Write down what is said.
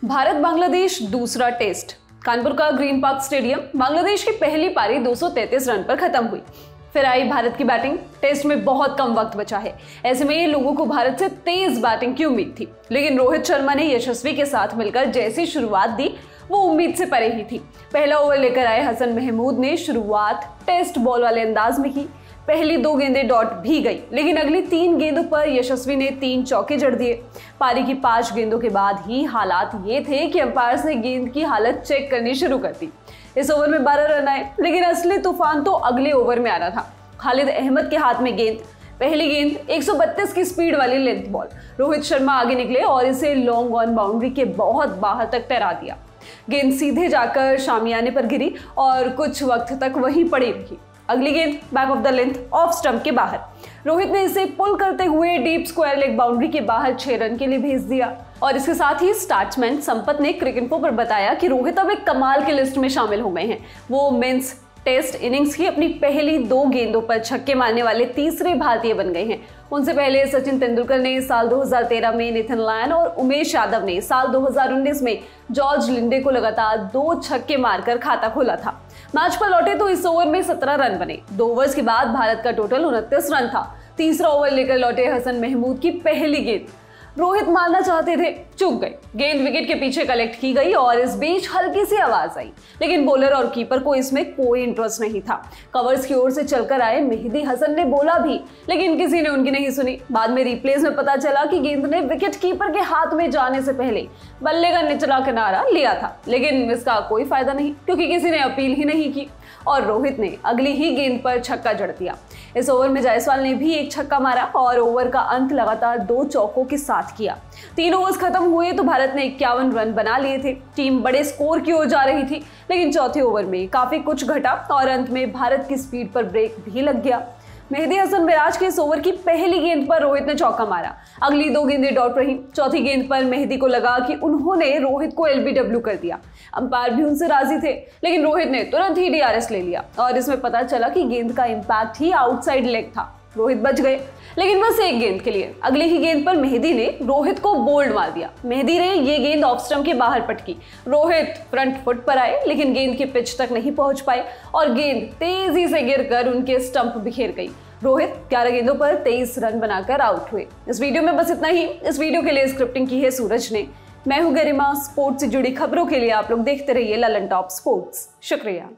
भारत बांग्लादेश दूसरा टेस्ट। कानपुर का green park stadium. Bangladesh की पहली पारी 233 रन पर खत्म हुई। फिर आई भारत की बैटिंग। टेस्ट में बहुत कम वक्त बचा है, ऐसे में लोगों को भारत से तेज बैटिंग की उम्मीद थी, लेकिन रोहित शर्मा ने यशस्वी के साथ मिलकर जैसी शुरुआत दी वो उम्मीद से परे ही थी। पहला ओवर लेकर आए हसन महमूद ने शुरुआत टेस्ट बॉल वाले अंदाज में की। पहली 2 गेंदें डॉट भी गई, लेकिन अगली 3 गेंदों पर यशस्वी ने 3 चौके जड़ दिए। पारी की 5 गेंदों के बाद ही हालात ये थे कि अंपायर्स ने गेंद की हालत चेक करनी शुरू कर दी। इस ओवर में 12 रन आए, लेकिन असली तूफान तो अगले ओवर में आना था। खालिद अहमद के हाथ में गेंद। पहली गेंद 132 की स्पीड वाली लेंथ बॉल। रोहित शर्मा आगे निकले और इसे लॉन्ग ऑन बाउंड्री के बहुत बाहर तक टहरा दिया। गेंद सीधे जाकर शामियाने पर गिरी और कुछ वक्त तक वहीं पड़ी रही। अगली गेंद back of the length off stump के बाहर। रोहित ने इसे पुल करते हुए डीप स्क्वायर लेग बाउंड्री के बाहर 6 रन के लिए भेज दिया। और इसके साथ ही स्टार्ट्समैन संपत ने क्रिकइन्फो पर बताया कि रोहित अब एक कमाल की लिस्ट में शामिल हो गए हैं। वो मेंस टेस्ट इनिंग्स की अपनी पहली 2 गेंदों पर छक्के मारने वाले तीसरे भारतीय बन गए हैं। उनसे पहले सचिन तेंदुलकर ने साल 2013 में नेथन लायन और उमेश यादव ने साल 2019 में जॉर्ज लिंडे को लगातार 2 छक्के मारकर खाता खोला था। मैच पर लौटे तो इस ओवर में 17 रन बने। 2 ओवर्स के बाद भारत का टोटल 29 रन था। तीसरा ओवर लेकर लौटे हसन महमूद की पहली गेंद। रोहित मारना चाहते थे, चूक गए। गेंद विकेट के पीछे कलेक्ट की गई और इस बीच हल्की सी आवाज आई, लेकिन बॉलर और कीपर को इसमें कोई इंटरेस्ट नहीं था। कवर्स की ओर से चलकर आए मेहदी हसन ने बोला भी, लेकिन किसी ने उनकी नहीं सुनी। बाद में रिप्लेस में पता चला कि गेंद ने विकेट कीपर के हाथ में जाने से पहले बल्ले का निचला किनारा लिया था, लेकिन इसका कोई फायदा नहीं क्योंकि किसी ने अपील ही नहीं की और रोहित ने अगली ही गेंद पर छक्का जड़ दिया। इस ओवर में जायसवाल ने भी एक छक्का मारा और ओवर का अंत लगातार 2 चौकों के साथ किया। 3 ओवर्स खत्म हुए तो भारत ने 51 रन बना लिए थे। टीम बड़े स्कोर की ओर जा रही थी, लेकिन चौथे ओवर में काफी कुछ घटा और अंत में भारत की स्पीड पर ब्रेक भी लग गया। मेहदी हसन मिराज के इस ओवर की पहली गेंद पर रोहित ने चौका मारा। अगली 2 गेंदें डॉट रही। चौथी गेंद पर मेहदी को लगा कि उन्होंने रोहित को LBW कर दिया। अंपायर भी उनसे राजी थे, लेकिन रोहित ने तुरंत ही DRS ले लिया और इसमें पता चला कि गेंद का इंपैक्ट ही आउटसाइड लेग था। रोहित बच गए, लेकिन बस एक गेंद के लिए। अगली ही गेंद पर मेहदी ने रोहित को बोल्ड मार दिया। मेहदी ने ये गेंद ऑफ स्टंप के बाहर पटकी। रोहित फ्रंट फुट पर आए, लेकिन गेंद के पिच तक नहीं पहुंच पाए और गेंद तेजी से गिरकर उनके स्टंप बिखेर गई। रोहित 11 गेंदों पर 23 रन बनाकर आउट हुए। इस वीडियो में बस इतना ही। इस वीडियो के लिए स्क्रिप्टिंग की है सूरज ने। मैं हूं गरिमा। स्पोर्ट्स से जुड़ी खबरों के लिए आप लोग देखते रहिए ललन टॉप स्पोर्ट्स। शुक्रिया।